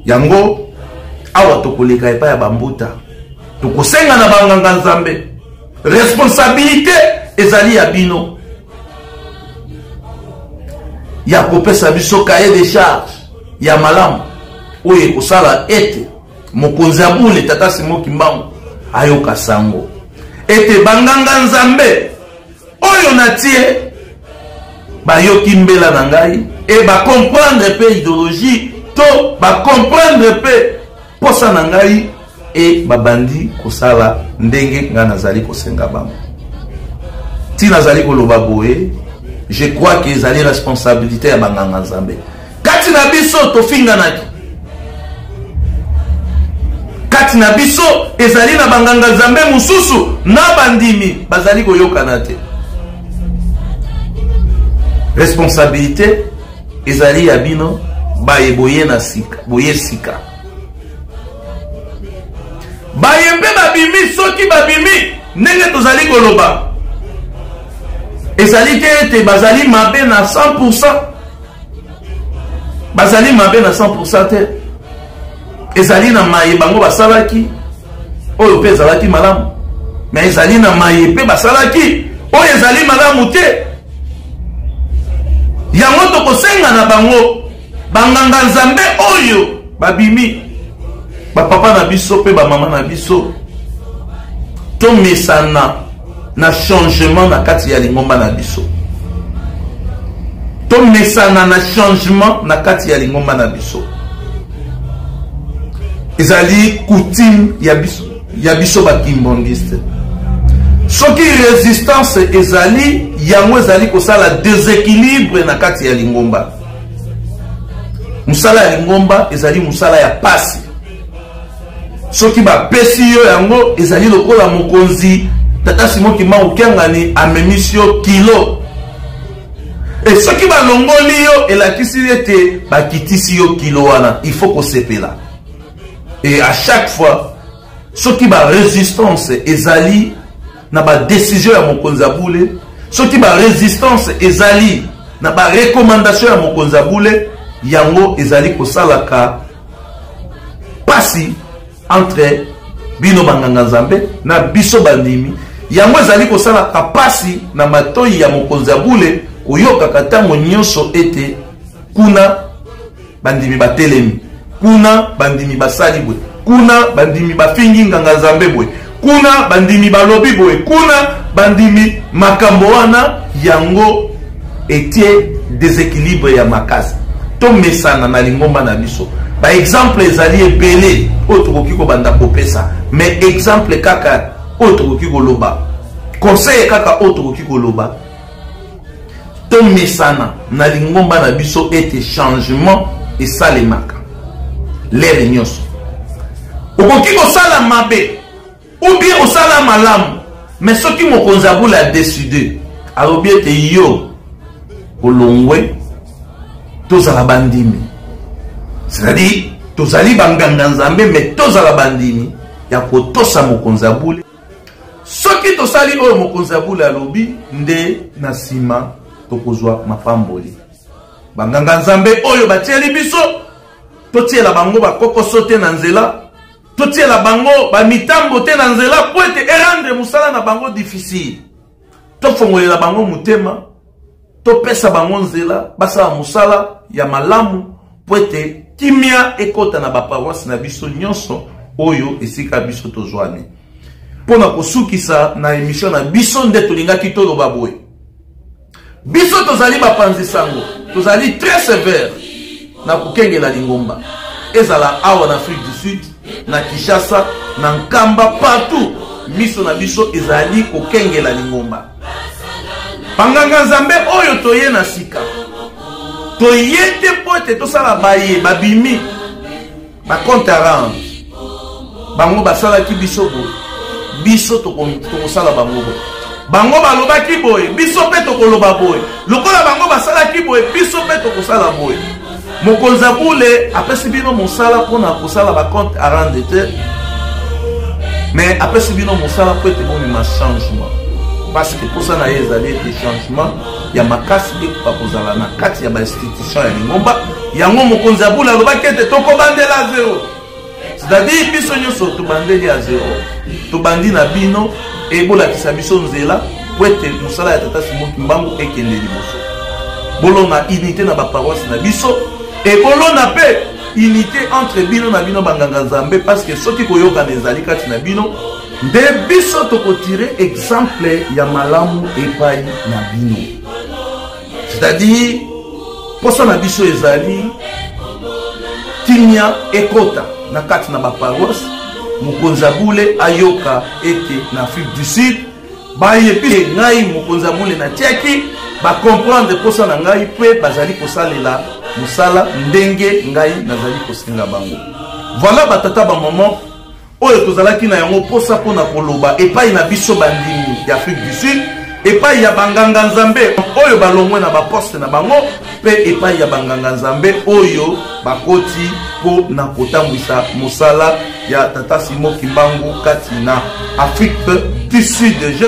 yango awa tokoleka epa ya bambuta tokosenga na banganga nzambe responsabilité ezali ya bino ya kopesa biso cahier de charge ya malamu oyo ekosala ete mokonzi ya bule tata Simoki Mbangu ayoka sango ete banganga nzambe oyo natie bayoki mbela na ngai e ba comprendre pe idéologie to ba comprendre pe posa na ngai e babandi kosala ndenge nga nazali kosenga bango ti nazali koloba boye je crois que ezali responsabilité ya banganga nzambe kati na biso tofinganaki kati na biso ezali na banganga nzambe mususu na bandimi bazali koyokana te responsabilité ezali ya bino baye boye na sika boye sika baye mpe babimi soki babimi ndenge tozali koloba ezali te ete bazali mabe na 100% bazali mabe na 100% te ezali na maye bango basalaki oyo pe ezalaki malamu mais ezali na maye pe basalaki oyo ezali malamu te yango tokosenga na bango banganga nzambe oyo babimi bapapa na biso pe bamama na biso tomesana na changement na kati ya lingomba na biso tomesana na changement na kati ya lingomba na biso ezali coutume ya biso bakimbongiste soki résistance ezali yango ezali kosala déséquilibre na kati ya lingomba musala ya lingomba ezali musala ya pasi soki bapesi yo yango ezali lokola mokonzi tata Simoki Mbangu Kiangani amemisi yo kilo e soki balongoli yo elakisi ete bakitisi yo kilo wana il faut kosepela et à chaque fois soki ba résistance ezali na ba décision ya mokonzi ya bule soki ba résistance ezali na ba recommandation ya mokonzi ya bule yango ezali kosalaka pasi entre bino banganga nzambe na biso bandimi yango ezali kosalaka pasi na matoyi ya mokonzi ya bule koyokaka ntango nyonso ete kuna bandimi batelemi kuna bandimi basali bwe kuna bandimi bafingi nganga nzambe bwe kuna bandimi balobi bwe kuna bandimi makambo wana yango etie déséquilibre ya makasi tomesana na lingomba na biso ba exemple ezali ebele oyo tokoki kobanda kopesa mais exemple kaka oyo tokoki koloba conseil kaka oyo tokoki koloba tomesana na lingomba na biso ete changement esalemaka lere nyonso okoki kosala mabe ou bien osala malamu mais soki mokonzi abula décidé alobi ete yo olongwe tozala bandimi c'est-à-dire tozali banganga nzambe mais tozala bandimi ya kotosa mokonzi abule soki tosali oyo mokonzi abule alobi nde na nsima tokozwa mapamboli banganga nzambe oyo batieli biso totiela bango bakokoso te na nzela totiela bango bamitambo te na nzela po ete erendre mosala na bango difficile tofongolela bango motema topesa bango nzela basala mosala ya malamu po ete kimia ekota na baparoise na biso nyonso oyo esika biso tozwani mpona kosukisa na émission na biso nde tolingaki toloba boye biso tozali bapanzi sango tozali très sévère na kokengela lingomba ezala awa na Afrique du Sud na Kinshasa na Nkamba partout miso na biso ezali kokengela lingomba banganga nzambe oyo toye na sika toyete po ete tosala baye babimi bacompte à rendre bango basalaki biso boye biso tokosala bango boye bango balobaki boye biso mpe tokoloba boye lokola bango basalaki boye biso mpe tokosala boye mokonzi abule apesi bino mosala mpona kosala bacompte à rendre te mais apesi bino mosala po ete bomema changement parce que posa na ye ezali ete changement ya makasi ekoka kozala na kati ya bainstitution ya lingomba yango mokonzi ya bula alobaki ete tokobandela zero. C'est-à-dire biso nyonso tobandeli ya zero, tobandi na bino ebolakisa biso nzela po ete mosala ya Tata Simon Kimbangu ekende liboso. Bolona unité na baparoisse na biso ebolona pe unité entre bino na bino banganga nzambe, parce que soki koyokana ezali kati na bino nde biso tokotire exemple ya malamu epai na bino. C'est-à-dire posa na biso ezali timia ekota na kati na baparoisse, mokonzi ya bule ayoka ete na Afrique du Sud bayebi ngai mokonzi ya bule na tiaki ba comprendre posa na ngai pe bazali kosalela musala ndenge ngai nazali kosenga bango. Voilà batata ba maman oyo tozalaki na yango posa pona koloba epai na biso bandimi ya Afrique du Sud, epai ya banganga nzambe oyo balongwe na baposte na bango, pe epai ya banganga nzambe oyo bakoti po na kotambwisa mosala ya Tata Simon Kimbangu kati na Afrique du Sud.